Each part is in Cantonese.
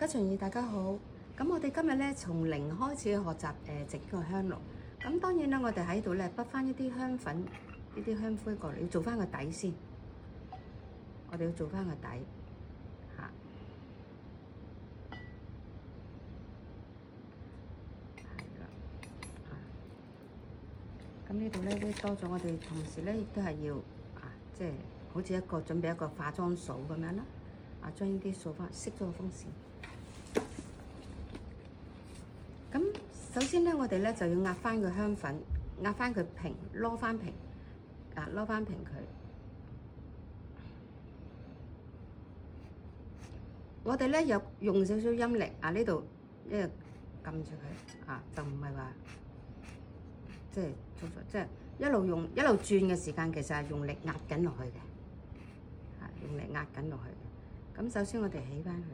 吉祥兒大家好，咁我哋今日咧從零開始學習整個香爐。咁當然啦，我哋喺度咧筆翻一啲香粉、呢啲香灰過嚟，要做翻個底先。我哋要做翻個底嚇，係啦嚇。咁呢度咧多咗，我哋同時咧亦都係要即係好似準備一個化妝掃咁樣啦。將呢啲掃翻，熄咗個風扇。咁首先咧，我哋咧就要壓翻個香粉，壓翻佢平，攞翻平，攞翻平佢。我哋咧又用少少陰力呢度一路撳住佢就唔係話即係一路用一路轉嘅時間，其實係用力壓緊落去嘅，用力壓緊落去嘅。咁首先我哋起翻佢，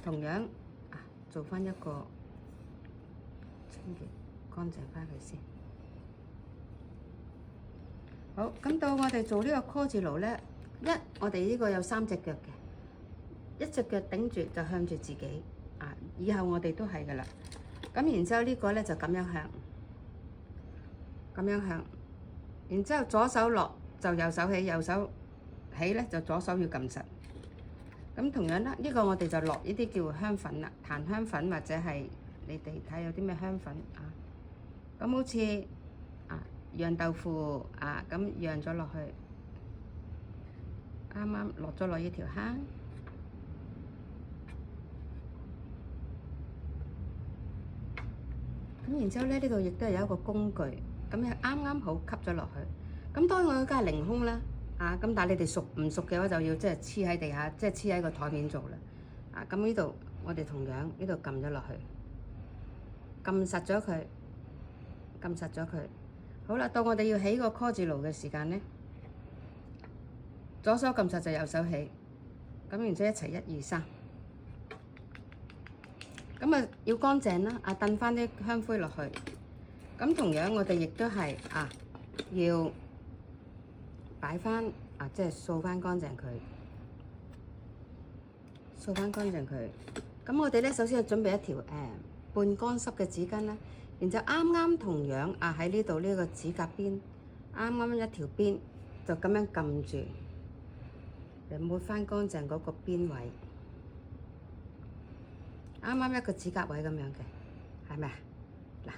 同樣做翻一個。清潔乾淨翻佢先。好，咁到我哋做呢個 call 字爐咧，我哋呢個有3隻腳嘅，一隻腳頂住就向住自己以後我哋都係噶啦。咁然之後呢個咧就咁樣向，然之後左手落就右手起，右手起咧就左手要撳實。咁同樣啦，呢個我哋就落呢啲叫香粉啦，檀香粉或者係。你哋睇有啲咩香粉咁好似釀豆腐咁釀咗落去，啱啱落咗落呢條坑，咁然之後咧呢度亦都係有一個工具，咁又啱啱好吸咗落去。咁當然我梗係凌空啦，咁但係你哋熟唔熟嘅話就要即係黐喺地下，即係黐喺個台面做啦。咁呢度我哋同樣呢度撳咗落去。撳實咗佢，好啦，到我哋要起個 call 字爐嘅時間咧，左手撳實就右手起，咁然之後一齊1、2、3，咁要乾淨啦，燉翻啲香灰落去，咁同樣我哋亦都係要擺翻即係掃翻乾淨佢，咁我哋咧首先要準備一條半乾濕嘅紙巾啦，然之後啱啱同樣喺呢度呢個指甲邊，啱啱一條邊就咁樣撳住，嚟抹翻乾淨嗰個邊位，啱啱一個指甲位咁樣嘅，係咪嗱，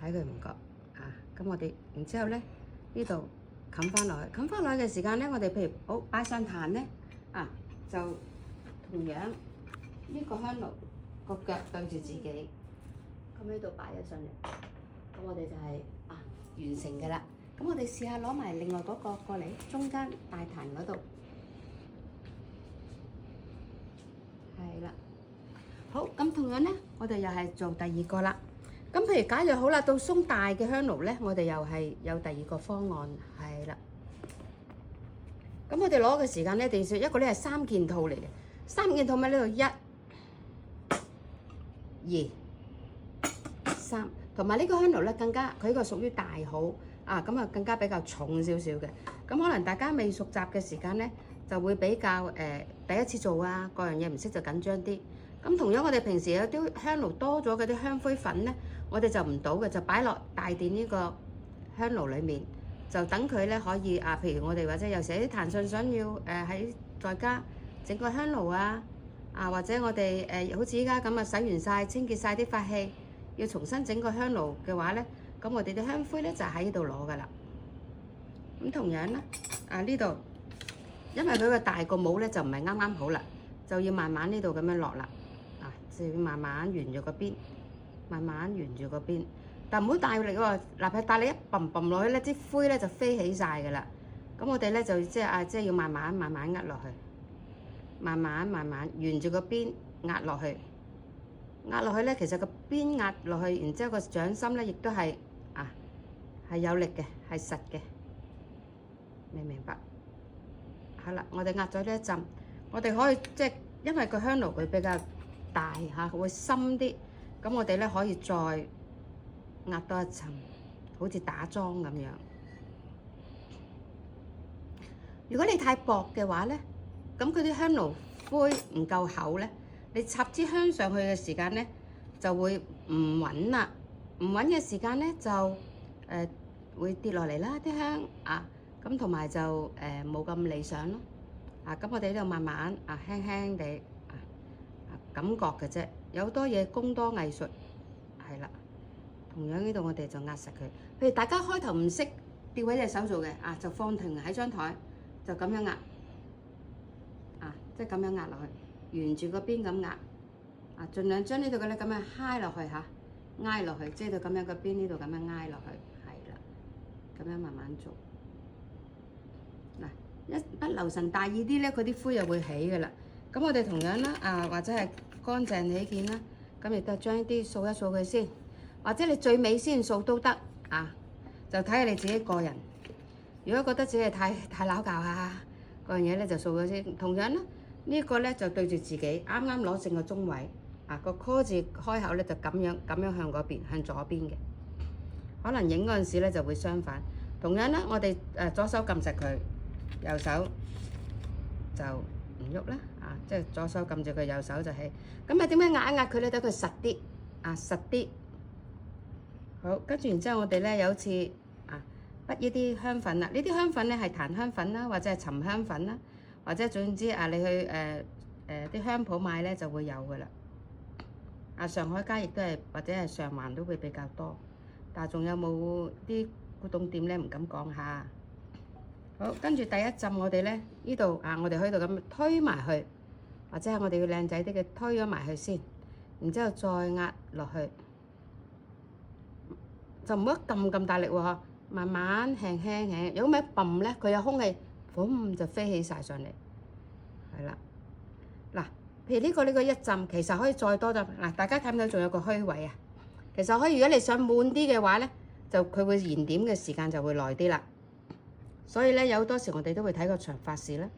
睇佢唔覺咁我哋然之後咧呢度冚翻落去，嘅時間咧，我哋譬如好擺上壇咧就同樣呢個香爐個腳對住自己。咁呢度擺咗上嚟，咁我哋就係完成嘅啦。咁我哋試下攞埋另外嗰個過嚟，中間大壇嗰度，係啦。好，咁同樣咧，我哋又係做第二個啦。咁譬如假如好啦，到鬆大嘅香爐咧，我哋又係有第二個方案，係啦。咁我哋攞嘅時間咧，定算一個咧係3件套嚟嘅，3件套喺呢度1、2、3，同埋呢個香爐咧更加，佢呢個屬於大號咁更加比較重少少嘅。咁可能大家未熟習嘅時間咧，就會比較第一次做各樣嘢唔識就緊張啲。咁同樣我哋平時有啲香爐多咗嗰啲香灰粉咧，我哋就唔倒嘅，就擺落大殿呢個香爐裡面，就等佢咧可以譬如我哋或者有時啲彈信想要在家整個香爐或者我哋好似依家咁洗完晒清潔晒啲法器。要重新整個香爐嘅話咧，咁我哋啲香灰咧就喺呢度攞噶啦。咁同樣啦，呢度因為佢個大個帽咧就唔係啱啱好啦，就要慢慢呢度咁樣落啦。就要慢慢沿住個邊，但唔好大力喎。嗱，大力一揼揼落去咧，啲灰咧就飛起晒噶啦。咁我哋咧就即係要慢慢壓落去，慢慢沿住個邊壓落去。壓落去咧，其實個邊壓落去，然之後個掌心咧亦都係有力嘅，係實嘅，明唔明白？好啦，我哋壓咗呢一陣，我哋可以即係因為個香爐佢比較大會深啲，咁我哋咧可以再壓多一層，好似打樁咁樣。如果你太薄嘅話咧，咁佢啲香爐灰唔夠厚咧。你插支香上去嘅時間咧就會唔穩啦，唔穩嘅時間咧就會跌落嚟啦啲香啊，咁同埋就冇咁理想咯。啊，咁我哋呢度慢慢輕輕地感覺嘅啫，有好多嘢工多藝術，係啦。同樣呢度我哋就壓實佢。譬如大家開頭唔識吊起隻手做嘅就放停喺張台，就咁樣壓即係咁樣壓落去，沿住個邊咁壓盡量將呢度嘅咧咁樣揩落去挨落去，即係到咁樣個邊呢度咁樣挨落去，係啦，咁樣慢慢做。嗱，一不留神大意啲咧，佢啲灰又會起嘅啦。咁我哋同樣啦或者係乾淨起見啦，咁亦都係將呢啲掃一掃佢先。或者你最尾先掃都得就睇下你自己個人。如果覺得自己太撈教嗰樣嘢咧，就掃咗先。同樣啦，呢個咧就對住自己，啱啱攞正個中位個 call 字開口咧就咁樣向嗰邊，向左邊嘅。可能影嗰陣時咧就會相反。同樣啦，我哋左手撳實佢，右手就唔喐啦即係左手撳住佢，右手就起。咁點樣壓一壓佢咧？等佢實啲實啲。好，跟住然之後我哋咧有次筆呢啲香粉啦，呢啲香粉咧係檀香粉啦，或者係沉香粉啦，或者總之你去啲香鋪買咧就會有噶啦。上海街亦都係，或者係上環都會比較多，但係仲有冇啲古董店咧唔敢講下。好，跟住第一浸我哋咧呢度我哋喺度咁推埋去，或者係我哋要靚仔啲嘅推咗埋去先，然之後再壓落去。就唔好撳咁大力喎，慢慢輕輕。如果咪泵咧，佢有空氣，嘣就飛起晒上嚟，係啦。嗱，譬如呢個一浸，其實可以再多浸。嗱，大家睇唔到仲有個虛位其實可以，如果你想滿啲嘅話咧，就佢會燃點嘅時間就會耐啲啦。所以咧，有好多時我哋都會睇個長發士啦。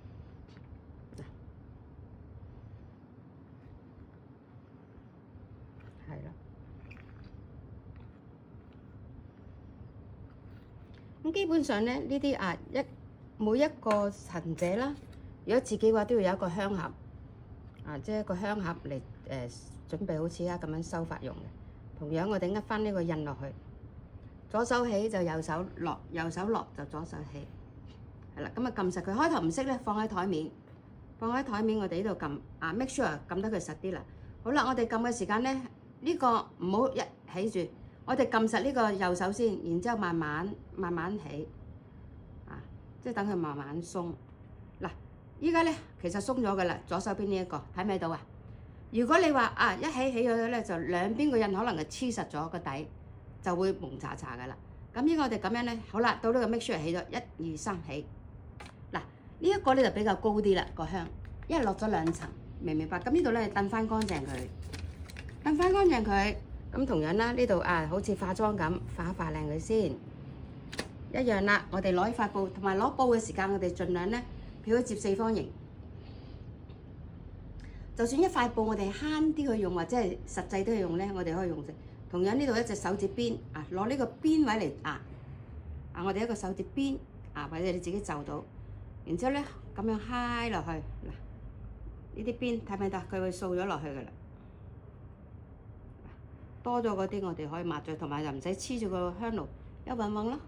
咁基本上咧，呢啲每一個行者啦，如果自己嘅話都要有一個香盒即係一個香盒嚟準備好似咁樣收發用嘅。同樣我哋呃翻呢個印落去，左手起就右手落，右手落就左手起，係啦。咁撳實佢，開頭唔識咧，放喺台面，我哋呢度撳make sure 撳得佢實啲啦。好啦，我哋撳嘅時間咧，呢個唔好一起住。我哋撳實呢個右手先，然之後慢慢起，即係等佢慢慢鬆。嗱，依家咧其實鬆咗噶啦，左手邊呢一個睇唔睇到啊？如果你話一起咗咧，就兩邊個印可能係黐實咗個底，就會蒙查查噶啦。咁依家我哋咁樣咧，好啦，到呢個 make sure 起咗1、2、3起。嗱，呢一個咧就比較高啲啦個香，因為落咗2層，明唔明白？咁呢度咧燉翻乾淨佢，咁同樣啦，呢度好似化妝咁，化靚佢先，一樣啦。我哋攞起塊布，同埋攞布嘅時間，我哋盡量咧，譬如接4方形。就算一塊布，我哋慳啲去用，或者係實際都去用咧，我哋可以用成。同樣呢度一隻手指邊，攞呢個邊位嚟我哋一個手指邊，或者你自己就到，然之後咧咁樣揩落去，嗱，呢啲邊睇唔睇到？佢會掃咗落去噶啦。多咗嗰啲我哋可以抹咗，同埋就唔使黐住個香爐一揾揾咯，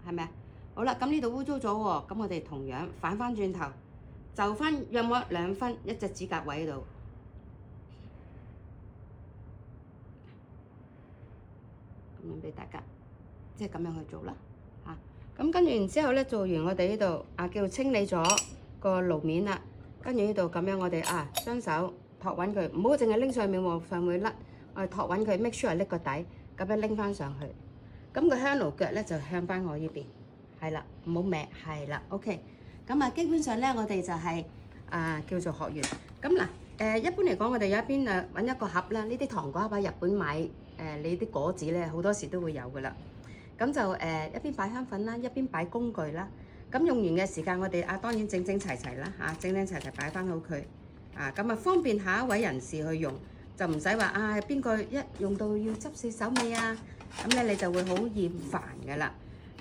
係咪啊？好啦，咁呢度污糟咗喎，咁我哋同樣反翻轉頭，就翻約莫2分一隻指甲位度，咁樣俾大家，即係咁樣去做啦咁跟住然之後咧，做完我哋呢度叫清理咗個爐面啦，跟住呢度咁樣我哋雙手托穩佢，唔好淨係拎上面喎，上會甩。我哋托穩佢 ，make sure 拎個底，咁樣拎翻上去。咁個香爐腳咧就向翻我呢邊，係啦，唔好歪，係啦 ，OK。咁基本上咧，我哋就係叫做學完。咁嗱，一般嚟講，我哋有一邊揾一個盒啦，呢啲糖果盒喺日本買你啲果子咧，好多時都會有噶啦。咁就一邊擺香粉啦，一邊擺工具啦。咁用完嘅時間，我哋當然整整齊齊啦，整整齊齊擺翻好佢。咁方便下一位人士去用。就唔使話邊個一用到要執死手尾咁咧你就會好厭煩㗎啦。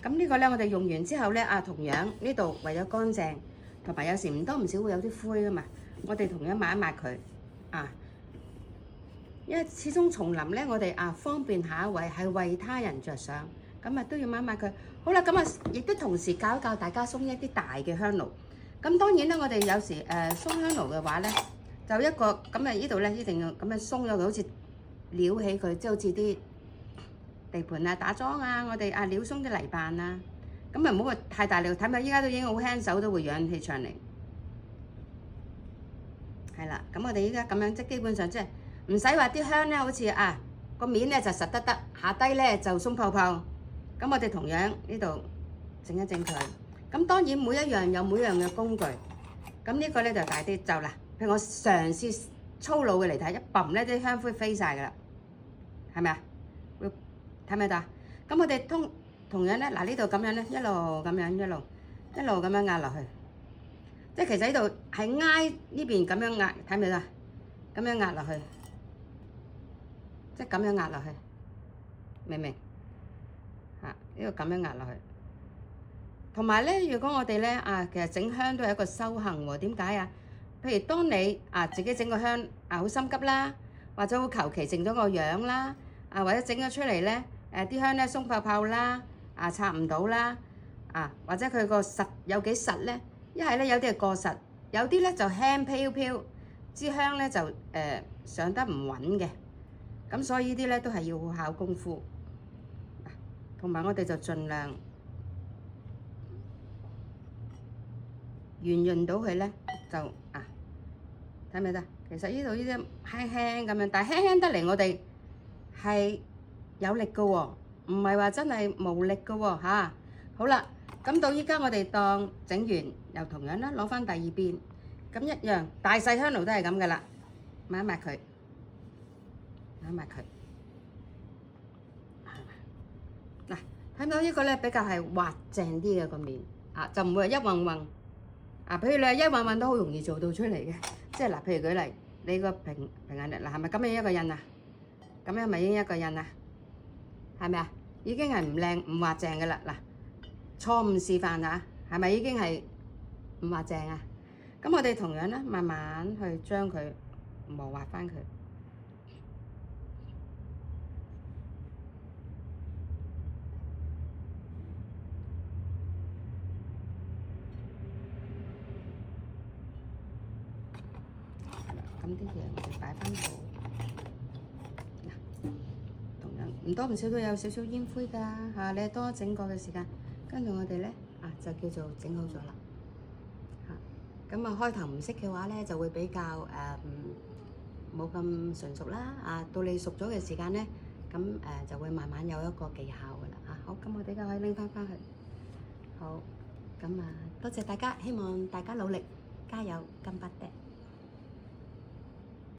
咁呢個咧我哋用完之後咧同樣呢度為咗乾淨，同埋有時唔多唔少會有啲灰㗎嘛，我哋同樣抹一抹佢因為始終叢林咧，我哋方便下一位係為他人着想，咁都要抹抹佢。好啦，咁亦都同時教一教大家鬆一啲大嘅香爐。咁當然啦，我哋有時鬆香爐嘅話咧，就一個咁呢度咧一定要咁樣鬆咗佢，好似撩起佢，即係好似啲地盤打樁我哋撩鬆啲泥板咁唔好話太大力，睇下依家都已經好輕手都會揚起上嚟。係啦，咁我哋依家咁樣即基本上即係唔使話啲香咧，好似個面咧就實得，下低咧就鬆泡泡。咁我哋同樣呢度整一整佢。咁當然每一樣有每樣嘅工具。咁呢個咧就大啲就啦。譬如我嘗試粗魯嘅嚟睇，一揼咧啲香灰飛晒㗎啦，係咪啊？會睇唔睇到？咁我哋同樣咧，呢度咁樣咧，一路咁樣一路咁樣壓落去。即係其實呢度係挨呢邊咁樣壓，睇唔睇到？咁樣壓落去，即係咁樣壓落去，明唔明？呢個咁樣壓落去。同埋咧，如果我哋咧其實整香都係一個修行喎。點解啊？譬如當你自己整個香好心急啦，或者好求其整咗個樣啦，或者整咗出嚟咧啲香咧鬆泡泡啦，拆唔到啦，或者佢個實有幾實咧？一係咧有啲係過實，有啲咧就輕飄飄，支香咧就上得唔穩嘅。咁所以呢啲咧都係要好考功夫。同埋我哋就盡量圓潤到佢咧，就睇唔睇得？其實呢度呢啲輕輕咁樣，但係輕輕得嚟，我哋係有力嘅喎，唔係話真係無力嘅喎嚇。好啦，咁到依家我哋當整完，又同樣啦，攞翻第二邊，咁一樣大細香爐都係咁嘅啦，抹一抹佢，抹一抹佢。嗱，睇到呢個咧比較係滑淨啲嘅個面，就唔會係一橫橫。譬如你係一橫橫都好容易做到出嚟嘅，即係譬如舉例，你個平眼力係咪咁樣一個印啊？咁樣咪已經一個印啊？係咪啊？已經係唔靚唔滑淨嘅啦。嗱，錯誤示範係咪已經係唔滑淨啊？咁我哋同樣咧，慢慢去將佢磨滑翻佢。咁啲嘢我哋擺翻好，同樣唔多唔少都有少少煙灰㗎你多整個嘅時間，跟住我哋咧就叫做整好咗啦咁開頭唔識嘅話咧，就會比較冇咁純熟啦到你熟咗嘅時間咧，咁就會慢慢有一個技巧㗎啦好，咁我哋而家可以拎翻去，好，咁多謝大家，希望大家努力加油，金巴爹。